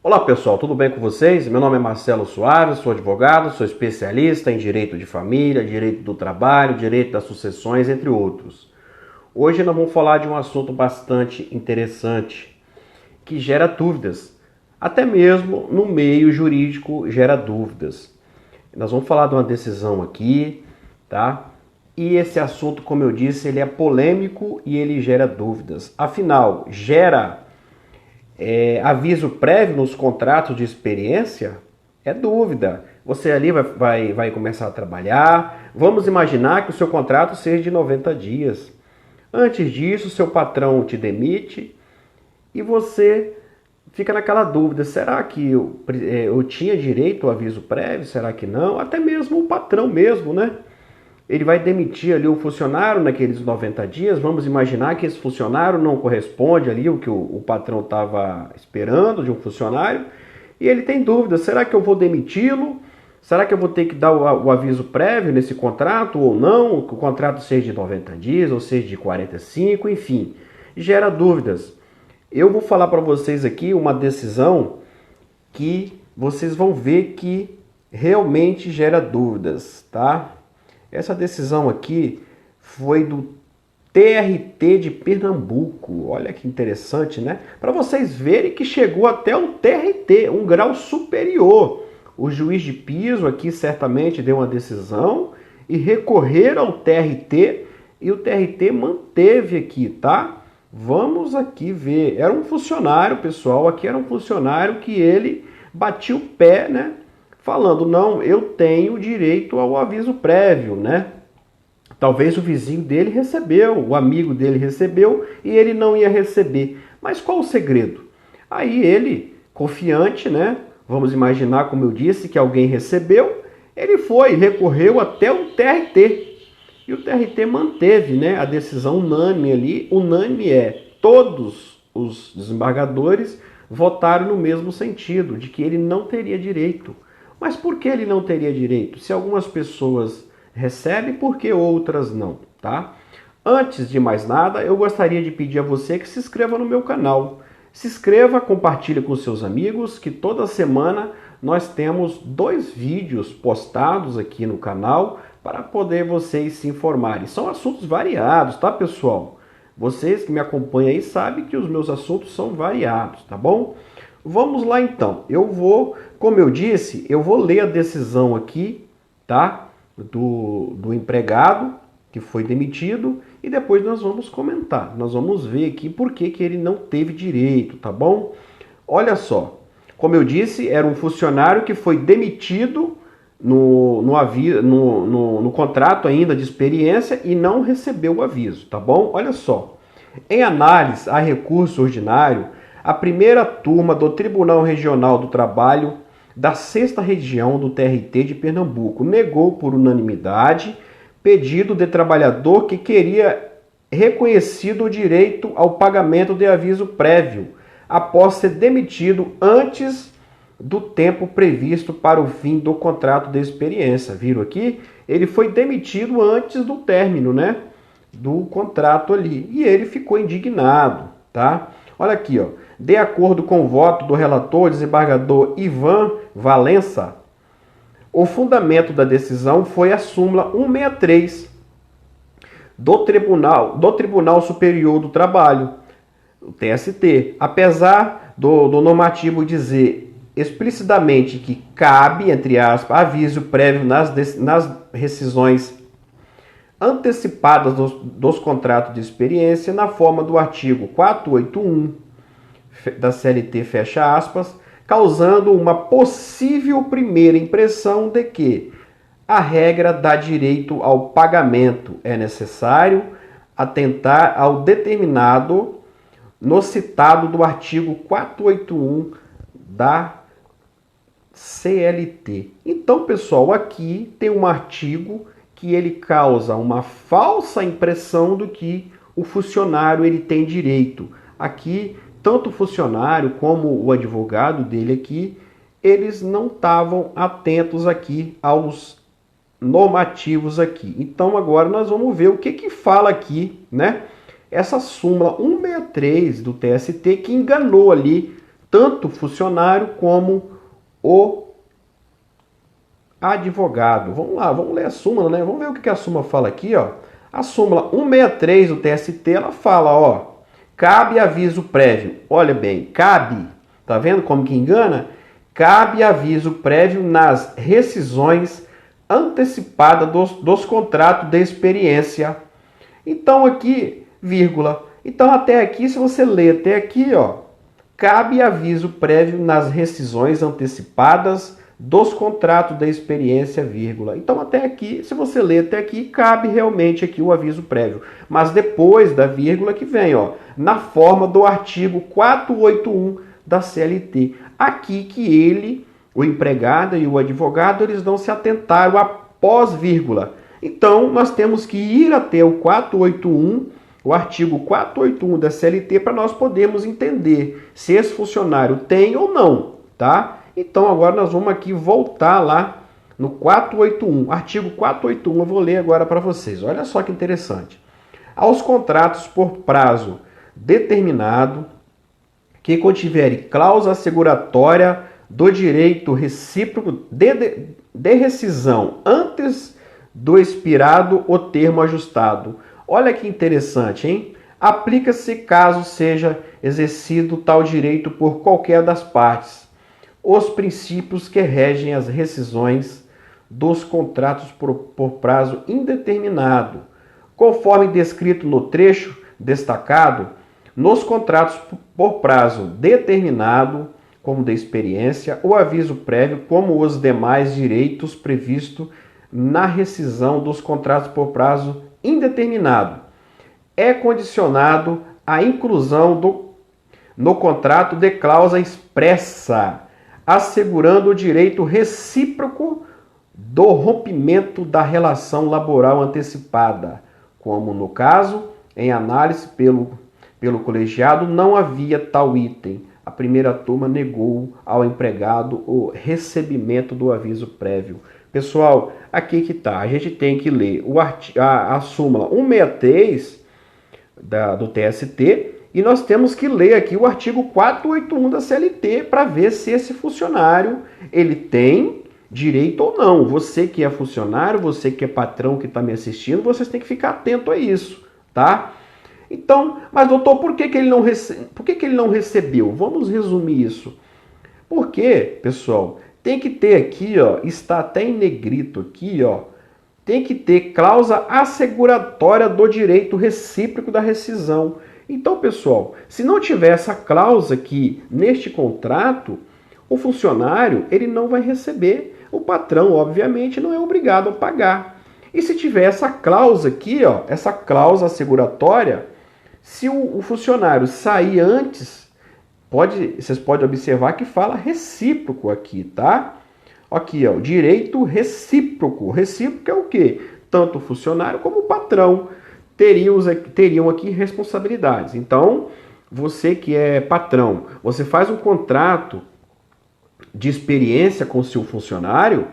Olá pessoal, tudo bem com vocês? Meu nome é Marcelo Soares, sou advogado, sou especialista em direito de família, direito do trabalho, direito das sucessões, entre outros. Hoje nós vamos falar de um assunto bastante interessante, que gera dúvidas. Até mesmo no meio jurídico gera dúvidas. Nós vamos falar de uma decisão aqui, tá? E esse assunto, como eu disse, ele é polêmico e ele gera dúvidas. Afinal, gera aviso prévio nos contratos de experiência? É dúvida. Você ali vai começar a trabalhar. Vamos imaginar que o seu contrato seja de 90 dias. Antes disso, seu patrão te demite e você fica naquela dúvida. Será que eu tinha direito ao aviso prévio? Será que não? Até mesmo o patrão mesmo, né? Ele vai demitir ali o funcionário naqueles 90 dias. Vamos imaginar que esse funcionário não corresponde ali o que o patrão estava esperando de um funcionário. E ele tem dúvida, será que eu vou demiti-lo? Será que eu vou ter que dar o aviso prévio nesse contrato ou não? Que o contrato seja de 90 dias ou seja de 45, enfim. Gera dúvidas. Eu vou falar para vocês aqui uma decisão que vocês vão ver que realmente gera dúvidas, tá? Essa decisão aqui foi do TRT de Pernambuco. Olha que interessante, né? Para vocês verem que chegou até o TRT, um grau superior. O juiz de piso aqui certamente deu uma decisão e recorreram ao TRT e o TRT manteve aqui, tá? Vamos aqui ver. Era um funcionário, pessoal, aqui era um funcionário que ele batia o pé, né? Falando, não, eu tenho direito ao aviso prévio, né? Talvez o vizinho dele recebeu, o amigo dele recebeu e ele não ia receber. Mas qual o segredo? Aí ele, confiante, né? Vamos imaginar, como eu disse, que alguém recebeu, ele recorreu até o TRT. E o TRT manteve, né, a decisão unânime ali. Unânime todos os desembargadores votaram no mesmo sentido, de que ele não teria direito. Mas por que ele não teria direito? Se algumas pessoas recebem, por que outras não, tá? Antes de mais nada, eu gostaria de pedir a você que se inscreva no meu canal. Se inscreva, compartilhe com seus amigos, que toda semana nós temos 2 vídeos postados aqui no canal para poder vocês se informarem. São assuntos variados, tá, pessoal? Vocês que me acompanham aí sabem que os meus assuntos são variados, tá bom? Vamos lá então, como eu disse, eu vou ler a decisão aqui, tá? Do empregado que foi demitido e depois nós vamos comentar. Nós vamos ver aqui por que ele não teve direito, tá bom? Olha só, como eu disse, era um funcionário que foi demitido no contrato ainda de experiência e não recebeu o aviso, tá bom? Olha só, em análise a recurso ordinário, a primeira turma do Tribunal Regional do Trabalho da 6ª Região do TRT de Pernambuco negou por unanimidade pedido de trabalhador que queria reconhecido o direito ao pagamento de aviso prévio após ser demitido antes do tempo previsto para o fim do contrato de experiência. Viram aqui? Ele foi demitido antes do término, né, do contrato ali. E ele ficou indignado, tá? Olha aqui, ó. De acordo com o voto do relator, desembargador Ivan Valença, o fundamento da decisão foi a súmula 163 do Tribunal Superior do Trabalho, o TST. Apesar do normativo dizer explicitamente que cabe, entre aspas, aviso prévio nas rescisões antecipadas dos contratos de experiência, na forma do artigo 481 da CLT, fecha aspas, causando uma possível primeira impressão de que a regra dá direito ao pagamento. É necessário atentar ao determinado no citado do artigo 481 da CLT. Então, pessoal, aqui tem um artigo que ele causa uma falsa impressão do que o funcionário ele tem direito. Aqui, tanto o funcionário como o advogado dele aqui, eles não estavam atentos aqui aos normativos aqui. Então agora nós vamos ver o que fala aqui, né? Essa súmula 163 do TST que enganou ali tanto o funcionário como o advogado. Vamos lá, vamos ler a súmula, né? Vamos ver o que a súmula fala aqui, ó. A súmula 163 do TST, ela fala, ó, cabe aviso prévio. Olha bem, cabe, tá vendo como que engana? Cabe aviso prévio nas rescisões antecipadas dos contratos de experiência. Então aqui, vírgula. Então até aqui, se você ler até aqui, ó, cabe aviso prévio nas rescisões antecipadas dos contratos da experiência, vírgula. Então até aqui, se você ler até aqui, cabe realmente aqui o aviso prévio. Mas depois da vírgula que vem, ó, na forma do artigo 481 da CLT. Aqui que ele, o empregado e o advogado, eles não se atentaram após vírgula. Então nós temos que ir até o 481, o artigo 481 da CLT, para nós podermos entender se esse funcionário tem ou não, tá? Então agora nós vamos aqui voltar lá no 481, artigo 481, eu vou ler agora para vocês. Olha só que interessante. Aos contratos por prazo determinado que contiverem cláusula asseguratória do direito recíproco de rescisão antes do expirado o termo ajustado. Olha que interessante, hein? Aplica-se caso seja exercido tal direito por qualquer das partes os princípios que regem as rescisões dos contratos por prazo indeterminado, conforme descrito no trecho destacado, nos contratos por prazo determinado, como de experiência, o aviso prévio, como os demais direitos previstos na rescisão dos contratos por prazo indeterminado, é condicionado à inclusão no contrato de cláusula expressa, assegurando o direito recíproco do rompimento da relação laboral antecipada, como no caso, em análise pelo colegiado, não havia tal item. A primeira turma negou ao empregado o recebimento do aviso prévio. Pessoal, aqui que tá, a gente tem que ler a súmula 163 do TST, e nós temos que ler aqui o artigo 481 da CLT para ver se esse funcionário ele tem direito ou não. Você que é funcionário, você que é patrão que está me assistindo, vocês têm que ficar atento a isso, tá? Então, mas doutor, por que ele não recebeu? Vamos resumir isso. Porque, pessoal, tem que ter aqui, ó, está até em negrito aqui, ó, tem que ter cláusula asseguratória do direito recíproco da rescisão. Então, pessoal, se não tiver essa cláusula aqui neste contrato, o funcionário ele não vai receber. O patrão, obviamente, não é obrigado a pagar. E se tiver essa cláusula aqui, ó, essa cláusula asseguratória, se o funcionário sair antes, vocês podem observar que fala recíproco aqui, tá? Aqui, ó, direito recíproco. Recíproco é o quê? Tanto o funcionário como o patrão teriam aqui responsabilidades. Então, você que é patrão, você faz um contrato de experiência com o seu funcionário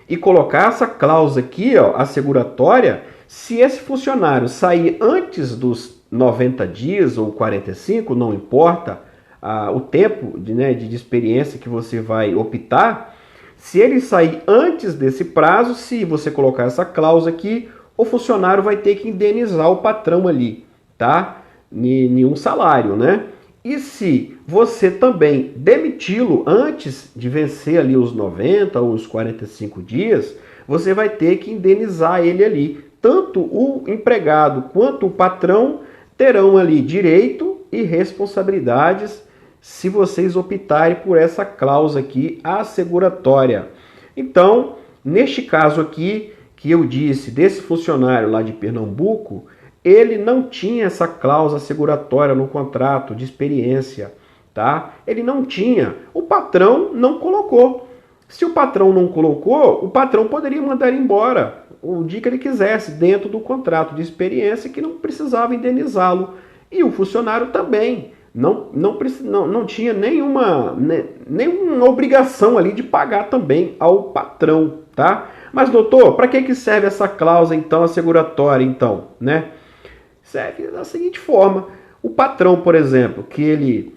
e colocar essa cláusula aqui, ó, asseguratória, se esse funcionário sair antes dos 90 dias ou 45, não importa o tempo de experiência que você vai optar, se ele sair antes desse prazo, se você colocar essa cláusula aqui, o funcionário vai ter que indenizar o patrão ali, tá? Nenhum salário, né? E se você também demiti-lo antes de vencer ali os 90 ou os 45 dias, você vai ter que indenizar ele ali. Tanto o empregado quanto o patrão terão ali direito e responsabilidades se vocês optarem por essa cláusula aqui asseguratória. Então, neste caso aqui, que eu disse desse funcionário lá de Pernambuco, ele não tinha essa cláusula asseguratória no contrato de experiência, tá? Ele não tinha. O patrão não colocou. Se o patrão não colocou, o patrão poderia mandar ele embora o dia que ele quisesse, dentro do contrato de experiência, que não precisava indenizá-lo. E o funcionário também não tinha nenhuma obrigação ali de pagar também ao patrão, tá? Mas, doutor, para que serve essa cláusula, então, asseguratória, então, né? Serve da seguinte forma. O patrão, por exemplo, que ele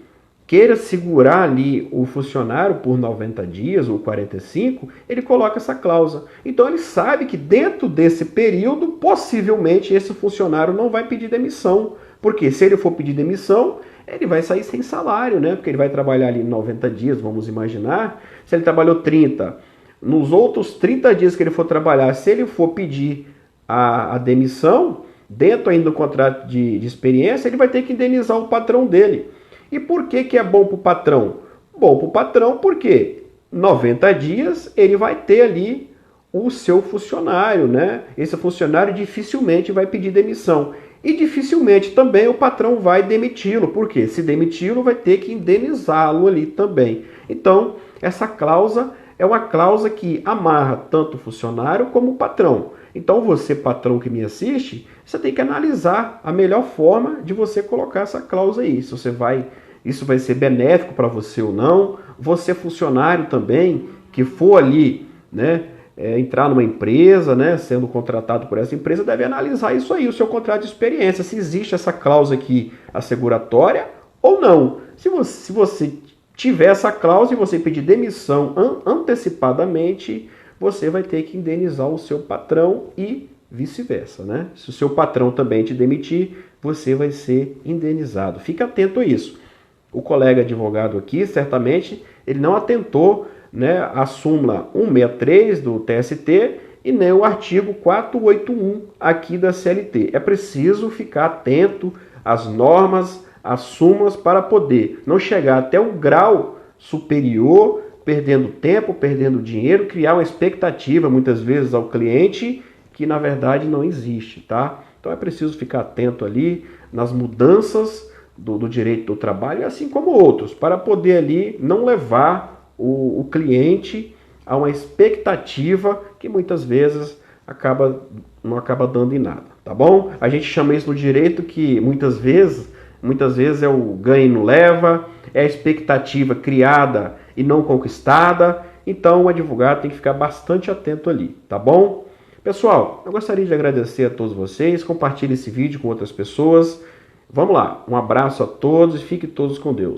queira segurar ali o funcionário por 90 dias ou 45, ele coloca essa cláusula. Então ele sabe que dentro desse período, possivelmente esse funcionário não vai pedir demissão. Porque se ele for pedir demissão, ele vai sair sem salário, né? Porque ele vai trabalhar ali 90 dias, vamos imaginar. Se ele trabalhou 30, nos outros 30 dias que ele for trabalhar, se ele for pedir a demissão, dentro ainda do contrato de experiência, ele vai ter que indenizar o patrão dele. E por que é bom para o patrão? Bom para o patrão porque 90 dias ele vai ter ali o seu funcionário, né? Esse funcionário dificilmente vai pedir demissão. E dificilmente também o patrão vai demiti-lo, porque se demiti-lo vai ter que indenizá-lo ali também. Então, essa cláusula é uma cláusula que amarra tanto o funcionário como o patrão. Então você, patrão que me assiste, você tem que analisar a melhor forma de você colocar essa cláusula aí. Se isso vai ser benéfico para você ou não. Você, funcionário também, que for ali, né, entrar numa empresa, né, sendo contratado por essa empresa, deve analisar isso aí, o seu contrato de experiência, se existe essa cláusula aqui asseguratória ou não. Se você tiver essa cláusula e você pedir demissão antecipadamente, você vai ter que indenizar o seu patrão e vice-versa, né? Se o seu patrão também te demitir, você vai ser indenizado. Fica atento a isso. O colega advogado aqui, certamente, ele não atentou, né, a súmula 163 do TST e nem o artigo 481 aqui da CLT. É preciso ficar atento às normas, às súmulas, para poder não chegar até um grau superior, perdendo tempo, perdendo dinheiro, criar uma expectativa, muitas vezes, ao cliente, que na verdade não existe, tá? Então é preciso ficar atento ali nas mudanças do direito do trabalho, assim como outros, para poder ali não levar o cliente a uma expectativa que muitas vezes não acaba dando em nada, tá bom? A gente chama isso no direito que muitas vezes é o ganho e não leva, é a expectativa criada e não conquistada. Então o advogado tem que ficar bastante atento ali, tá bom? Pessoal, eu gostaria de agradecer a todos vocês, compartilhe esse vídeo com outras pessoas. Vamos lá, um abraço a todos e fiquem todos com Deus.